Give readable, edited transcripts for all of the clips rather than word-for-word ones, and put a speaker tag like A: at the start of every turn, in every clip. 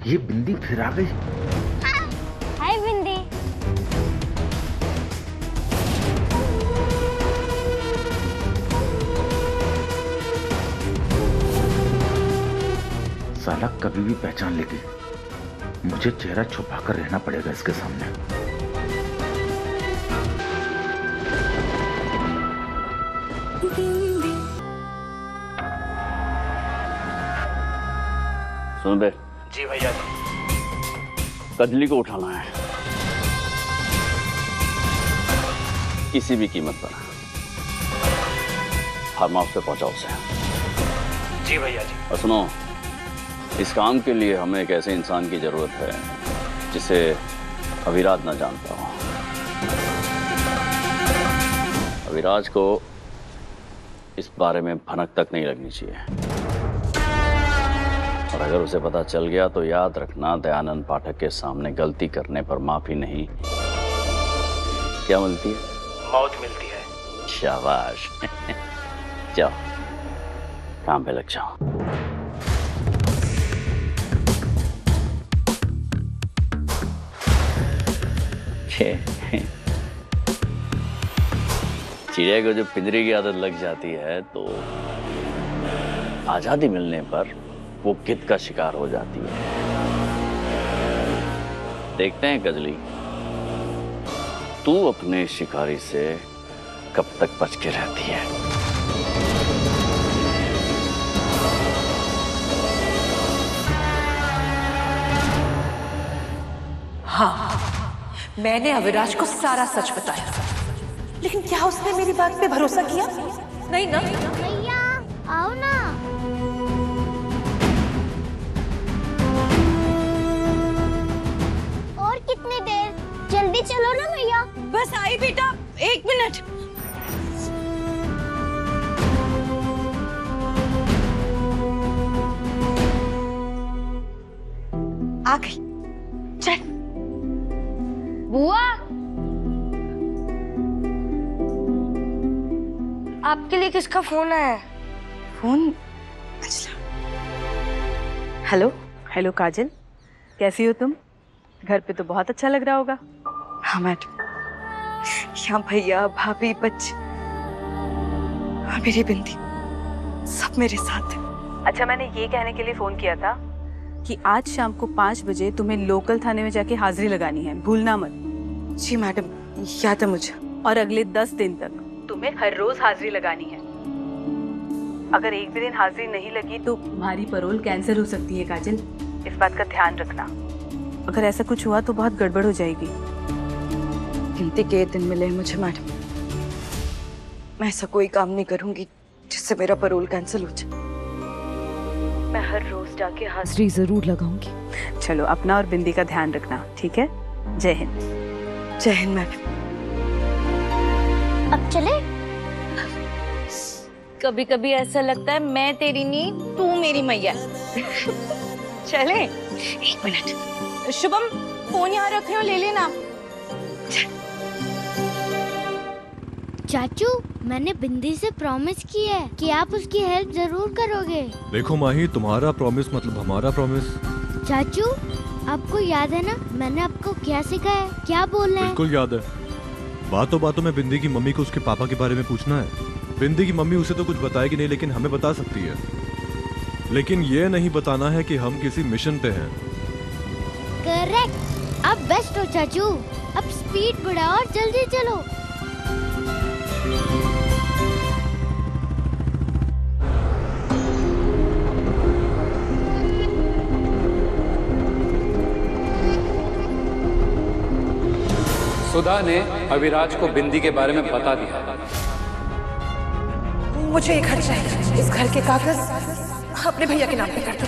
A: ये बिंदी फिर आ गई।
B: हाय बिंदी।
A: साला कभी भी पहचान लेगी। मुझे चेहरा छुपाकर रहना पड़ेगा इसके सामने।
C: सुन बे।
D: जी भैया जी।
C: कजली को उठाना है किसी भी कीमत पर। फार्म हाउस पे पहुंचाओ उसे।
D: जी भैया जी।
C: और सुनो, इस काम के लिए हमें एक ऐसे इंसान की जरूरत है जिसे अविराज न जानता हो। अविराज को इस बारे में भनक तक नहीं लगनी चाहिए, और अगर उसे पता चल गया तो याद रखना, दयानंद पाठक के सामने गलती करने पर माफी नहीं, क्या मिलती है?
D: मौत मिलती है।
C: शाबाश। जाओ काम पे लग जाओ। चिड़िया को जब पिंजरे की आदत लग जाती है तो आजादी मिलने पर वो गिद्ध का शिकार हो जाती है। देखते हैं कजली, तू अपने शिकारी से कब तक बच के रहती है।
E: हाँ, मैंने अविराज को सारा सच बताया, लेकिन क्या उसने मेरी बात पे भरोसा किया? नहीं ना।
B: भैया आओ ना। और कितनी देर? जल्दी चलो ना भैया।
E: बस आई बेटा, 1 मिनट। आ गई। चल।
B: बुआ, आपके लिए किसका फोन आया?
E: फोन? हेलो।
F: हेलो काजल, कैसी हो तुम? घर पे तो बहुत अच्छा लग रहा होगा।
E: हाँ मैडम, यहाँ भैया भाभी बच्चे और मेरी बिंदी सब मेरे साथ हैं।
F: अच्छा, मैंने ये कहने के लिए फोन किया था कि आज शाम को 5 बजे तुम्हें लोकल थाने में जाके हाजिरी लगानी है, भूलना मत।
E: जी मैडम, याद है मुझे।
F: और अगले 10 दिन तक तुम्हें हर रोज हाजिरी लगानी है। अगर एक भी दिन हाजिरी नहीं लगी तो तुम्हारी पैरोल कैंसिल हो सकती है काजल, इस बात का ध्यान रखना। अगर ऐसा कुछ हुआ तो बहुत गड़बड़ हो जाएगी।
E: गिनती के दिन मिले मुझे मैडम, मैं ऐसा कोई काम नहीं करूंगी जिससे मेरा पैरोल कैंसिल हो जाए। मैं हर रोज जाके हाजिरी जरूर लगाऊंगी।
F: चलो, अपना और बिंदी का ध्यान रखना, ठीक है? जय हिंद।
E: जय हिंद मैडम।
B: अब चले?
G: कभी कभी ऐसा लगता है मैं तेरी नहीं, तू मेरी मैया। चले?
E: 1 मिनट।
G: शुभम, फोन यहाँ रख रहे हो, ले लेना।
B: चाचू, मैंने बिंदी से प्रॉमिस की है कि आप उसकी हेल्प जरूर करोगे।
H: देखो माही, तुम्हारा प्रॉमिस मतलब हमारा प्रॉमिस।
B: चाचू, आपको याद है ना मैंने आपको क्या सिखाया, क्या बोलना है?
H: बिल्कुल याद है। बातों बातों में बिंदी की मम्मी को उसके पापा के बारे में पूछना है। बिंदी की मम्मी उसे तो कुछ बताएगी नहीं, लेकिन हमें बता सकती है। लेकिन ये नहीं बताना है कि हम किसी मिशन पे हैं।
B: करेक्ट। अब बेस्ट हो चाचू। अब स्पीड बढ़ाओ और जल्दी चलो।
I: सुधा ने अविराज को बिंदी के बारे में बता दिया।
E: मुझे ये घर चाहिए। इस घर के कागज अपने भैया के नाम पे कर दो।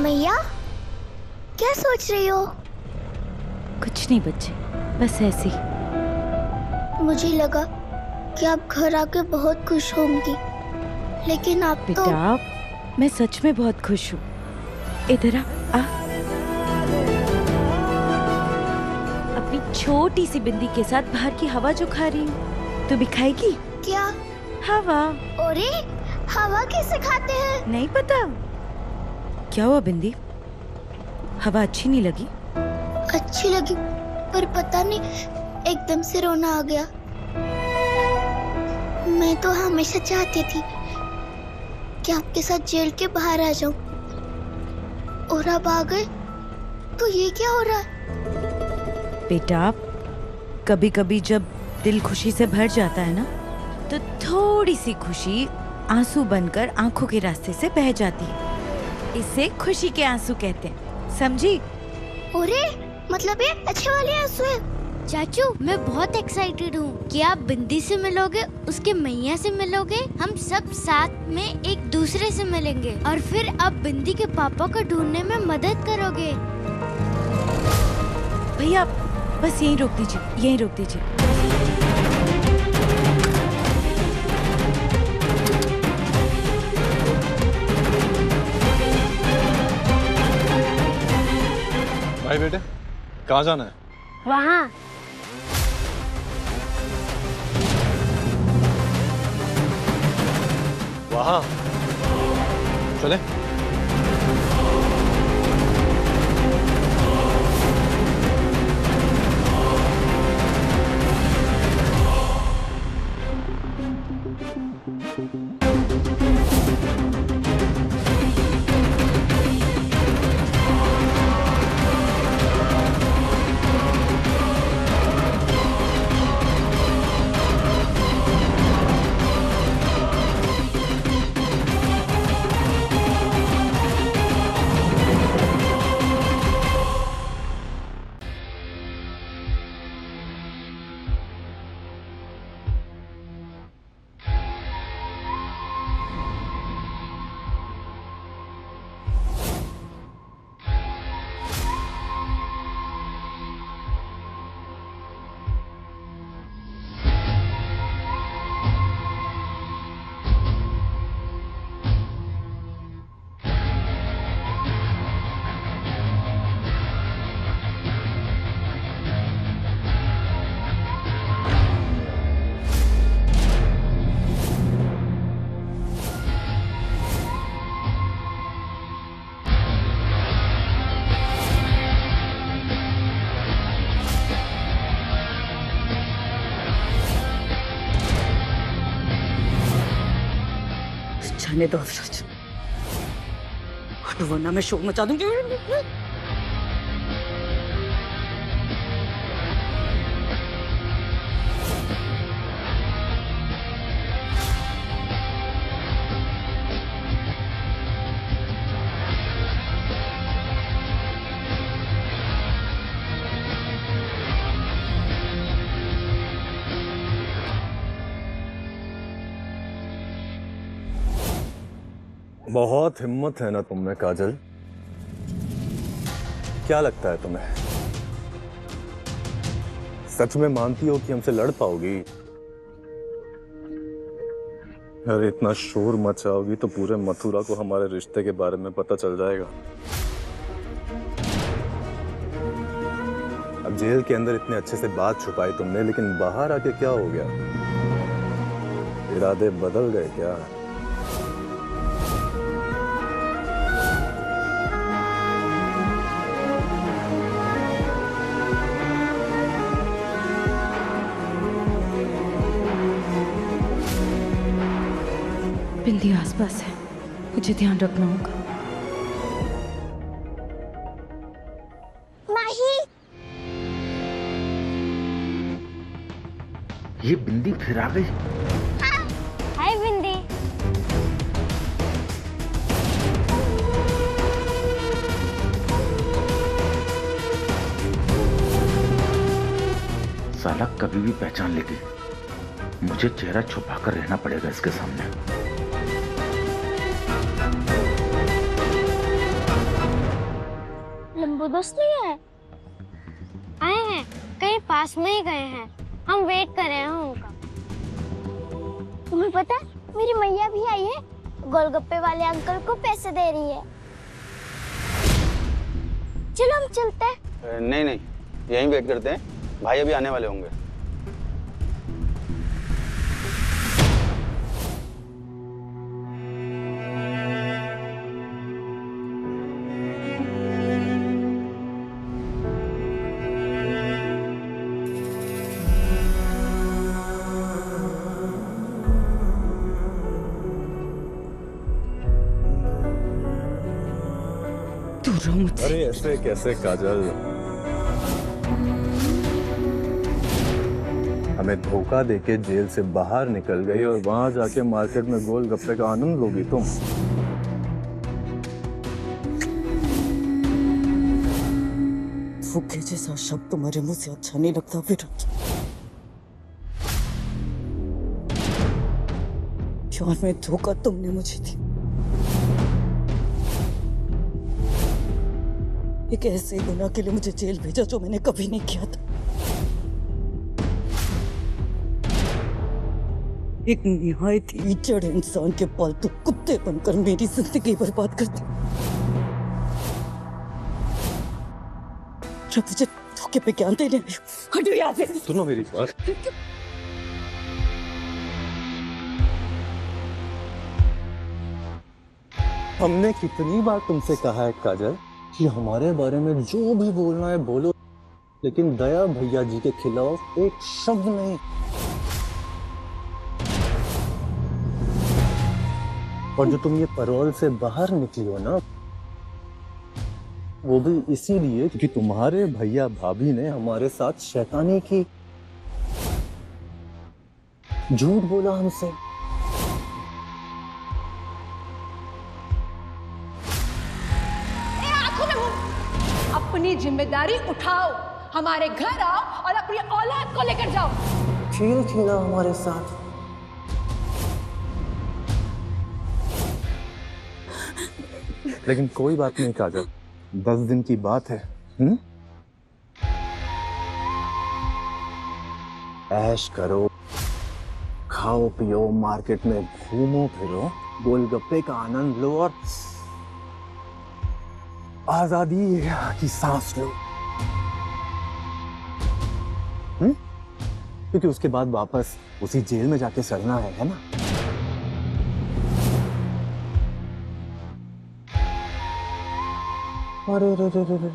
B: मैया, क्या सोच रही हो?
G: कुछ नहीं बच्चे, बस ऐसे ही।
B: मुझे लगा कि आप घर आके बहुत खुश होंगी, लेकिन आप तो...
G: बेटा,
E: मैं सच में बहुत खुश हूँ। इधर आ। अपनी छोटी सी बिंदी के साथ बाहर की हवा जो खा रही हूँ। तू भी खाएगी?
B: क्या?
E: हवा।
B: अरे हवा कैसे खाते हैं?
E: नहीं पता? क्या हुआ बिंदी? हवा अच्छी नहीं लगी?
B: अच्छी लगी, पर पता नहीं एकदम से रोना आ गया। मैं तो हमेशा चाहती थी कि आपके साथ जेल के बाहर आ जाऊं, और अब आ गए तो ये क्या हो रहा है?
E: बेटा, कभी कभी जब दिल खुशी से भर जाता है ना, तो थोड़ी सी खुशी आंसू बनकर आंखों के रास्ते से बह जाती है। इसे खुशी के आंसू कहते हैं, समझी?
B: अरे मतलब ये अच्छे वाले आंसू हैं। चाचू, मैं बहुत एक्साइटेड हूँ कि आप बिंदी से मिलोगे, उसके मैया से मिलोगे, हम सब साथ में एक दूसरे से मिलेंगे, और फिर आप बिंदी के पापा को ढूंढने में मदद करोगे।
E: भैया बस यहीं रोक दीजिए, यहीं रोक दीजिए।
H: भाई बेटे, कहाँ जाना है?
B: वहाँ।
H: वहाँ चले।
E: जाने दो अफरोज, वरना मैं शोर मचा दूंगी।
H: बहुत हिम्मत है ना तुम में काजल। क्या लगता है तुम्हें, सच में मानती हो कि हमसे लड़ पाओगी? अरे इतना शोर मचाओगी तो पूरे मथुरा को हमारे रिश्ते के बारे में पता चल जाएगा। अब जेल के अंदर इतने अच्छे से बात छुपाई तुमने, लेकिन बाहर आके क्या हो गया? इरादे बदल गए क्या?
E: बिंदी आसपास है, मुझे ध्यान रखना होगा।
B: नहीं।
A: ये बिंदी फिर आ गई।
B: हाय बिंदी।
A: साला कभी भी पहचान लेगी। मुझे चेहरा छुपाकर रहना पड़ेगा इसके सामने।
B: लंबू दोस्त नहीं है? आए हैं, कहीं पास में ही गए हैं। हम वेट कर रहे हैं उनका। तुम्हें पता है मेरी मैया भी आई है। गोलगप्पे वाले अंकल को पैसे दे रही है। चलो हम चलते हैं।
J: नहीं नहीं, यहीं वेट करते हैं, भाई अभी आने वाले होंगे।
H: अरे ऐसे कैसे काजल, हमें धोखा देके जेल से बाहर निकल गई और वहां जाके मार्केट में गोलगप्पे का आनंद लोगी तुम।
E: फुके जैसा शब्द तुम्हारे मुंह से अच्छा नहीं लगता विराट। प्यार में धोखा तुमने मुझे दी। एक ऐसे गुनाह के लिए मुझे जेल भेजा जो मैंने कभी नहीं किया था। एक निहायत ही इज्जत इंसान के पालतू कुत्ते बनकर मेरी जिंदगी बर्बाद कर दी। जब मुझे धोखे पे ज्ञान देने आई, हटो यहाँ से।
H: सुनो मेरी बात। हमने कितनी बार तुमसे कहा है काजल कि हमारे बारे में जो भी बोलना है बोलो, लेकिन दया भैया जी के खिलाफ एक शब्द नहीं। और जो तुम ये पैरोल से बाहर निकली हो ना, वो भी इसीलिए क्योंकि तुम्हारे भैया भाभी ने हमारे साथ शैतानी की, झूठ बोला हमसे।
K: अपनी जिम्मेदारी उठाओ, हमारे घर आओ और अपनी औलाद को लेकर जाओ।
H: खेल खेला हमारे साथ। लेकिन कोई बात नहीं काजल, 10 दिन की बात है। ऐश करो, खाओ पियो, मार्केट में घूमो फिरो, गोलगप्पे का आनंद लो और आजादी की सांस लो। क्योंकि उसके बाद वापस उसी जेल में जाके सड़ना है ना? अरे रे रे रे रे,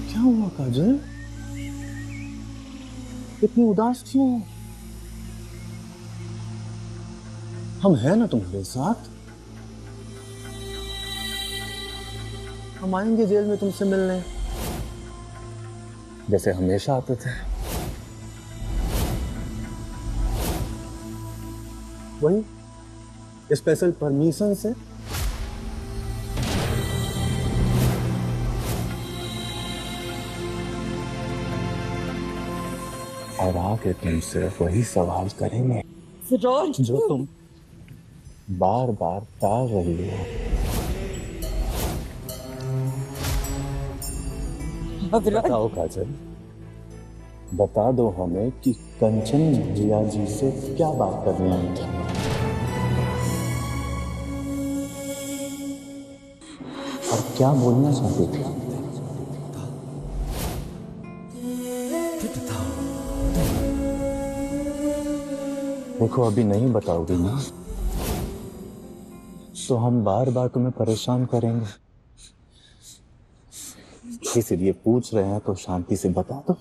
H: क्या हुआ काजल? इतनी उदास क्यों? हम हैं ना तुम्हारे साथ। हम आएंगे जेल में तुमसे मिलने, जैसे हमेशा आते थे। वही स्पेशल परमिशन से। और आके तुमसे वही सवाल करेंगे जो तुम बार बार टाल रही हो। बताओ काजल, बता दो हमें कि कंचन जिया जी से क्या बात करनी आई थी। और क्या बोलना चाहती थी? देखो अभी नहीं बताओगी ना तो हम बार बार तुम्हें परेशान करेंगे, इसलिए पूछ रहे हैं तो शांति से बता दो।